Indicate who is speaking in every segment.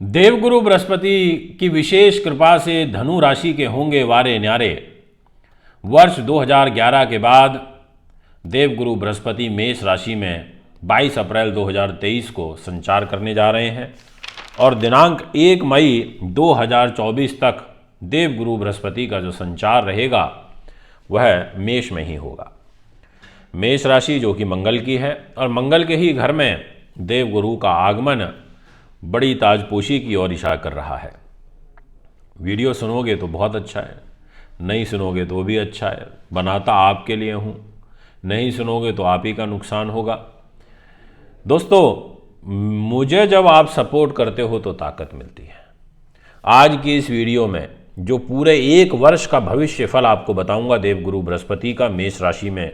Speaker 1: देवगुरु बृहस्पति की विशेष कृपा से धनु राशि के होंगे वारे न्यारे। वर्ष 2011 के बाद देवगुरु बृहस्पति मेष राशि में 22 अप्रैल 2023 को संचार करने जा रहे हैं और दिनांक 1 मई 2024 तक देवगुरु बृहस्पति का जो संचार रहेगा वह मेष में ही होगा। मेष राशि जो कि मंगल की है और मंगल के ही घर में देवगुरु का आगमन बड़ी ताजपोशी की ओर इशारा कर रहा है। वीडियो सुनोगे तो बहुत अच्छा है, नहीं सुनोगे तो भी अच्छा है। बनाता आपके लिए हूँ, नहीं सुनोगे तो आप ही का नुकसान होगा। दोस्तों, मुझे जब आप सपोर्ट करते हो तो ताकत मिलती है। आज की इस वीडियो में जो पूरे 1 वर्ष का भविष्य फल आपको बताऊंगा देवगुरु बृहस्पति का मेष राशि में,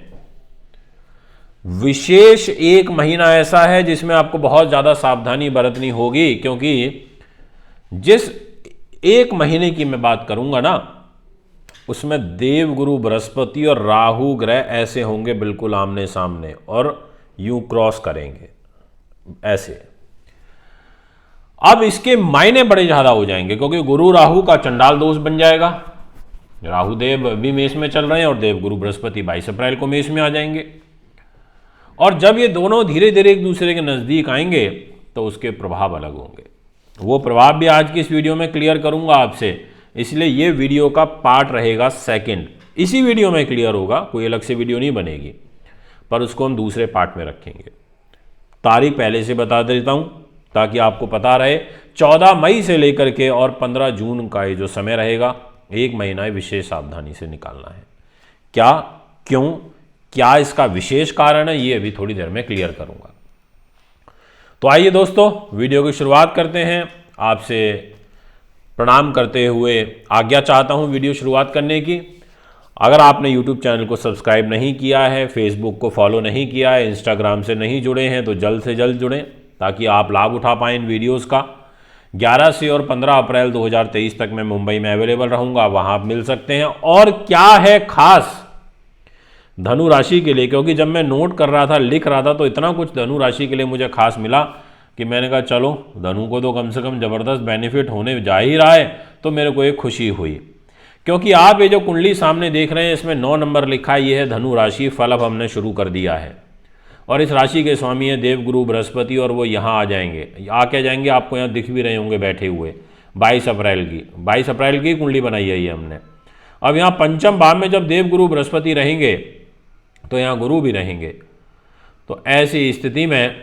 Speaker 1: विशेष 1 महीना ऐसा है जिसमें आपको बहुत ज़्यादा सावधानी बरतनी होगी, क्योंकि जिस 1 महीने की मैं बात करूंगा ना, उसमें देवगुरु बृहस्पति और राहु ग्रह ऐसे होंगे बिल्कुल आमने सामने और यूं क्रॉस करेंगे ऐसे। अब इसके मायने बड़े ज़्यादा हो जाएंगे, क्योंकि गुरु राहु का चंडाल दोष बन जाएगा। राहु देव अभी मेष में चल रहे हैं और देवगुरु बृहस्पति 22 अप्रैल को मेष में आ जाएंगे। और जब ये दोनों धीरे धीरे एक दूसरे के नज़दीक आएंगे तो उसके प्रभाव अलग होंगे। वो प्रभाव भी आज की इस वीडियो में क्लियर करूंगा आपसे, इसलिए ये वीडियो का पार्ट रहेगा सेकंड। इसी वीडियो में क्लियर होगा, कोई अलग से वीडियो नहीं बनेगी, पर उसको हम दूसरे पार्ट में रखेंगे। तारीख पहले से बता देता हूं ताकि आपको पता रहे। 14 मई से लेकर के और 15 जून का ये जो समय रहेगा, 1 महीना विशेष सावधानी से निकालना है। क्या, क्यों, क्या इसका विशेष कारण है, ये अभी थोड़ी देर में क्लियर करूंगा। तो आइए दोस्तों, वीडियो की शुरुआत करते हैं। आपसे प्रणाम करते हुए आज्ञा चाहता हूं वीडियो शुरुआत करने की। अगर आपने यूट्यूब चैनल को सब्सक्राइब नहीं किया है, फेसबुक को फॉलो नहीं किया है, इंस्टाग्राम से नहीं जुड़े हैं, तो जल्द से जल्द जुड़ें ताकि आप लाभ उठा पाएँ इन वीडियोज़ का। 11 से और 15 अप्रैल 2023 तक मैं मुंबई में अवेलेबल रहूँगा, वहाँ आप मिल सकते हैं। और क्या है खास धनु राशि के लिए, क्योंकि जब मैं नोट कर रहा था, लिख रहा था, तो इतना कुछ धनु राशि के लिए मुझे खास मिला कि मैंने कहा चलो धनु को तो कम से कम ज़बरदस्त बेनिफिट होने जा ही रहा है, तो मेरे को एक खुशी हुई। क्योंकि आप ये जो कुंडली सामने देख रहे हैं, इसमें 9 नंबर लिखा है, ये है धनु राशि। फल अब हमने शुरू कर दिया है और इस राशि के स्वामी है देवगुरु बृहस्पति और वो यहाँ आ जाएंगे। आ क्या जाएंगे, आपको यहाँ दिख भी रहे होंगे बैठे हुए। 22 अप्रैल की कुंडली बनाई है ये हमने। अब यहाँ पंचम भाव में जब देवगुरु बृहस्पति रहेंगे तो यहाँ गुरु भी रहेंगे। तो ऐसी स्थिति में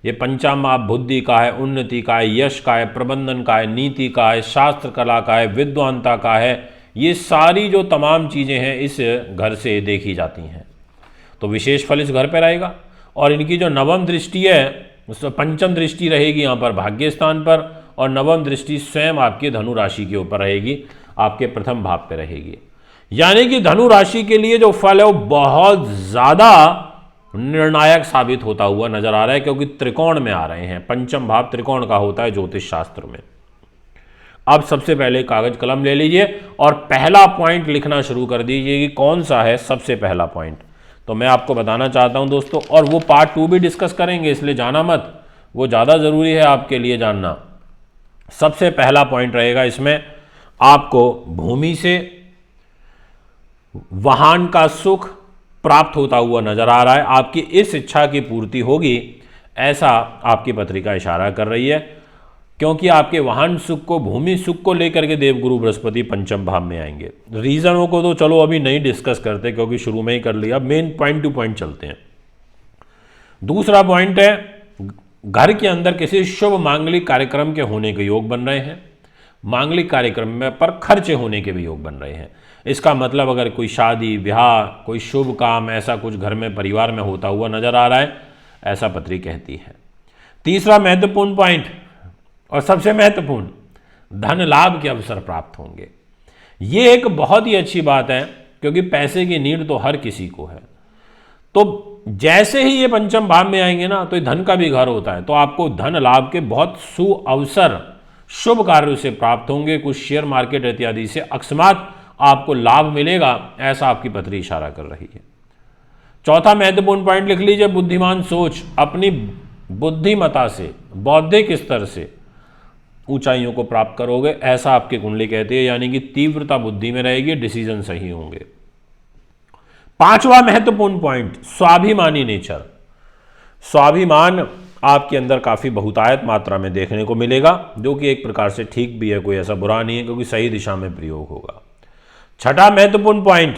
Speaker 1: ये पंचम भाव बुद्धि का है, उन्नति का है, यश का है, प्रबंधन का है, नीति का है, शास्त्र कला का है, विद्वानता का है। ये सारी जो तमाम चीज़ें हैं इस घर से देखी जाती हैं। तो विशेष फल इस घर पर रहेगा। और इनकी जो नवम दृष्टि है, पंचम दृष्टि रहेगी यहाँ पर भाग्य स्थान पर, और नवम दृष्टि स्वयं आपके धनु राशि के ऊपर रहेगी, आपके प्रथम भाव पे रहेगी। यानी कि धनु राशि के लिए जो फल है वो बहुत ज़्यादा निर्णायक साबित होता हुआ नजर आ रहा है, क्योंकि त्रिकोण में आ रहे हैं। पंचम भाव त्रिकोण का होता है ज्योतिष शास्त्र में। अब सबसे पहले कागज कलम ले लीजिए और पहला पॉइंट लिखना शुरू कर दीजिए कि कौन सा है सबसे पहला पॉइंट। तो मैं आपको बताना चाहता हूं दोस्तों, और वो पार्ट 2 भी डिस्कस करेंगे, इसलिए जाना मत, वो ज़्यादा ज़रूरी है आपके लिए जानना। सबसे पहला पॉइंट रहेगा इसमें, आपको भूमि से वाहन का सुख प्राप्त होता हुआ नजर आ रहा है। आपकी इस इच्छा की पूर्ति होगी, ऐसा आपकी पत्रिका इशारा कर रही है, क्योंकि आपके वाहन सुख को, भूमि सुख को लेकर के देवगुरु बृहस्पति पंचम भाव में आएंगे। रीजनों को तो चलो अभी नहीं डिस्कस करते, क्योंकि शुरू में ही कर लिया। मेन पॉइंट टू पॉइंट चलते हैं। दूसरा पॉइंट है, घर के अंदर किसी शुभ मांगलिक कार्यक्रम के होने के योग बन रहे हैं। मांगलिक कार्यक्रम में पर खर्चे होने के भी योग बन रहे हैं। इसका मतलब अगर कोई शादी ब्याह, कोई शुभ काम, ऐसा कुछ घर में परिवार में होता हुआ नजर आ रहा है, ऐसा पत्री कहती है। तीसरा महत्वपूर्ण पॉइंट और सबसे महत्वपूर्ण, धन लाभ के अवसर प्राप्त होंगे। ये एक बहुत ही अच्छी बात है, क्योंकि पैसे की नीड तो हर किसी को है। तो जैसे ही ये पंचम भाव में आएंगे ना, तो ये धन का भी घर होता है, तो आपको धन लाभ के बहुत सुअवसर शुभ कार्यों से प्राप्त होंगे। कुछ शेयर मार्केट इत्यादि से अकस्मात आपको लाभ मिलेगा, ऐसा आपकी पत्री इशारा कर रही है। चौथा महत्वपूर्ण पॉइंट लिख लीजिए, बुद्धिमान सोच। अपनी बुद्धिमता से, बौद्धिक स्तर से ऊंचाइयों को प्राप्त करोगे, ऐसा आपकी कुंडली कहती है। यानी कि तीव्रता बुद्धि में रहेगी, डिसीजन सही होंगे। पांचवा महत्वपूर्ण पॉइंट, स्वाभिमानी नेचर। स्वाभिमान आपके अंदर काफ़ी बहुतायत मात्रा में देखने को मिलेगा, जो कि एक प्रकार से ठीक भी है, कोई ऐसा बुरा नहीं है, क्योंकि सही दिशा में प्रयोग होगा। छठा महत्वपूर्ण पॉइंट,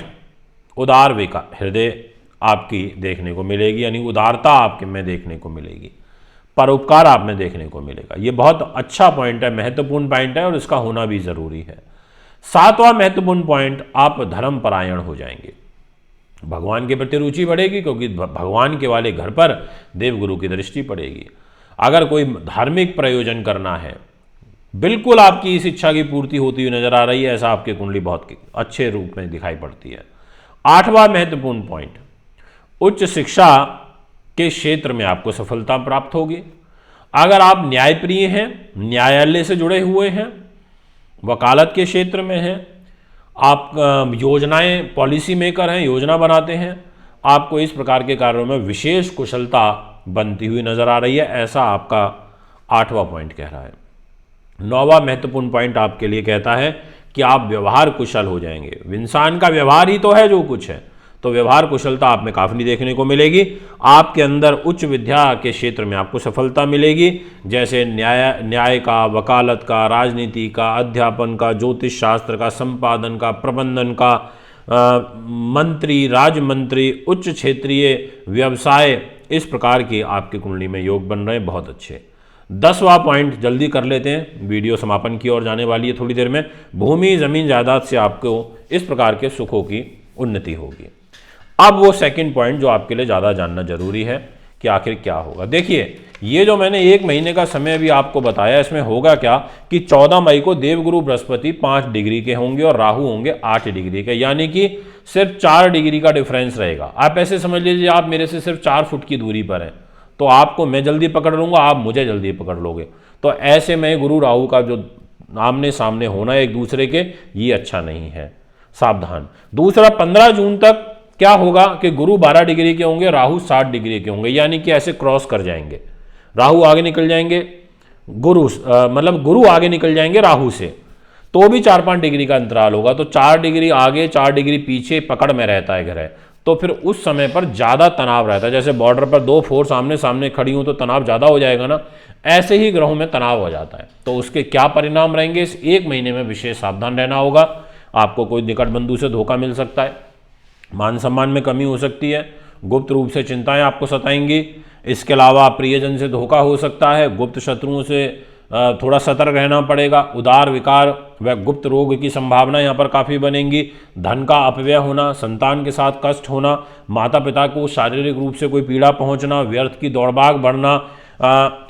Speaker 1: उदार विकार, हृदय आपकी देखने को मिलेगी, यानी उदारता आपके में देखने को मिलेगी, परोपकार आप में देखने को मिलेगा। ये बहुत अच्छा पॉइंट है, महत्वपूर्ण पॉइंट है और इसका होना भी जरूरी है। सातवां महत्वपूर्ण पॉइंट, आप धर्मपरायण हो जाएंगे, भगवान के प्रति रुचि बढ़ेगी, क्योंकि भगवान के वाले घर पर देवगुरु की दृष्टि पड़ेगी। अगर कोई धार्मिक प्रयोजन करना है, बिल्कुल आपकी इस इच्छा की पूर्ति होती हुई नजर आ रही है, ऐसा आपकी कुंडली बहुत अच्छे रूप में दिखाई पड़ती है। आठवां महत्वपूर्ण पॉइंट, उच्च शिक्षा के क्षेत्र में आपको सफलता प्राप्त होगी। अगर आप न्यायप्रिय हैं, न्यायालय से जुड़े हुए हैं, वकालत के क्षेत्र में हैं, आप योजनाएं, पॉलिसी मेकर हैं, योजना बनाते हैं, आपको इस प्रकार के कार्यों में विशेष कुशलता बनती हुई नजर आ रही है, ऐसा आपका आठवां पॉइंट कह रहा है। नौवां महत्वपूर्ण पॉइंट आपके लिए कहता है कि आप व्यवहार कुशल हो जाएंगे। इंसान का व्यवहार ही तो है जो कुछ है, तो व्यवहार कुशलता आप में काफ़ी देखने को मिलेगी। आपके अंदर उच्च विद्या के क्षेत्र में आपको सफलता मिलेगी, जैसे न्याय का, वकालत का, राजनीति का, अध्यापन का, ज्योतिष शास्त्र का, संपादन का, प्रबंधन का, मंत्री, राजमंत्री, उच्च क्षेत्रीय व्यवसाय, इस प्रकार की आपकी कुंडली में योग बन रहे हैं, बहुत अच्छे। 10वां पॉइंट जल्दी कर लेते हैं, वीडियो समापन की ओर जाने वाली है थोड़ी देर में। भूमि, जमीन, जायदाद से आपको इस प्रकार के सुखों की उन्नति होगी। अब वो सेकंड पॉइंट जो आपके लिए ज़्यादा जानना जरूरी है कि आखिर क्या होगा। देखिए, ये जो मैंने 1 महीने का समय भी आपको बताया, इसमें होगा क्या कि 14 मई को देवगुरु बृहस्पति 5 डिग्री के होंगे और राहु होंगे 8 डिग्री के, यानी कि सिर्फ 4 डिग्री का डिफरेंस रहेगा। आप ऐसे समझ लीजिए, आप मेरे से सिर्फ 4 फुट की दूरी पर हैं, तो आपको मैं जल्दी पकड़ लूँगा, आप मुझे जल्दी पकड़ लोगे। तो ऐसे में गुरु राहु का जो आमने सामने होना एक दूसरे के, ये अच्छा नहीं है, सावधान। दूसरा, 15 जून तक क्या होगा कि गुरु 12 डिग्री के होंगे, राहु 60 डिग्री के होंगे, यानी कि ऐसे क्रॉस कर जाएंगे, राहु आगे निकल जाएंगे, मतलब गुरु आगे निकल जाएंगे राहु से, तो भी 4-5 डिग्री का अंतराल होगा। तो 4 डिग्री आगे, 4 डिग्री पीछे पकड़ में रहता है ग्रह, तो फिर उस समय पर ज़्यादा तनाव रहता है। जैसे बॉर्डर पर 2 फोर्स आमने सामने खड़ी हूँ तो तनाव ज़्यादा हो जाएगा ना, ऐसे ही ग्रहों में तनाव हो जाता है। तो उसके क्या परिणाम रहेंगे, इस 1 महीने में विशेष सावधान रहना होगा। आपको कोई निकट बंधु से धोखा मिल सकता है, मान सम्मान में कमी हो सकती है, गुप्त रूप से चिंताएं आपको सताएंगी। इसके अलावा प्रियजन से धोखा हो सकता है, गुप्त शत्रुओं से थोड़ा सतर्क रहना पड़ेगा। उदार विकार व गुप्त रोग की संभावना यहाँ पर काफ़ी बनेंगी। धन का अपव्यय होना, संतान के साथ कष्ट होना, माता पिता को शारीरिक रूप से कोई पीड़ा पहुँचना, व्यर्थ की दौड़भाग बढ़ना,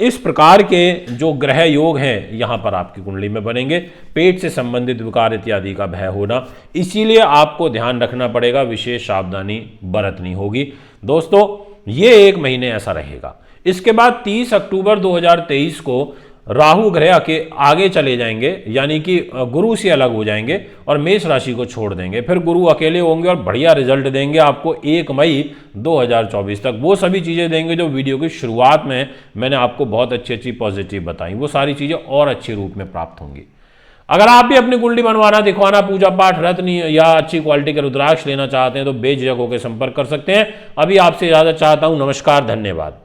Speaker 1: इस प्रकार के जो ग्रह योग हैं यहाँ पर आपकी कुंडली में बनेंगे। पेट से संबंधित विकार इत्यादि का भय होना, इसीलिए आपको ध्यान रखना पड़ेगा, विशेष सावधानी बरतनी होगी। दोस्तों, ये 1 महीने ऐसा रहेगा। इसके बाद 30 अक्टूबर 2023 को राहु ग्रह के आगे चले जाएंगे, यानी कि गुरु से अलग हो जाएंगे और मेष राशि को छोड़ देंगे। फिर गुरु अकेले होंगे और बढ़िया रिजल्ट देंगे आपको 1 मई 2024 तक। वो सभी चीज़ें देंगे जो वीडियो की शुरुआत में मैंने आपको बहुत अच्छी पॉजिटिव बताई, वो सारी चीज़ें और अच्छे रूप में प्राप्त होंगी। अगर आप भी अपनी कुंडली बनवाना, दिखवाना, पूजा पाठ, रत्न या अच्छी क्वालिटी के रुद्राक्ष लेना चाहते हैं तो बेझिझक होकर संपर्क कर सकते हैं। अभी आपसे इजाजत चाहता हूँ। नमस्कार, धन्यवाद।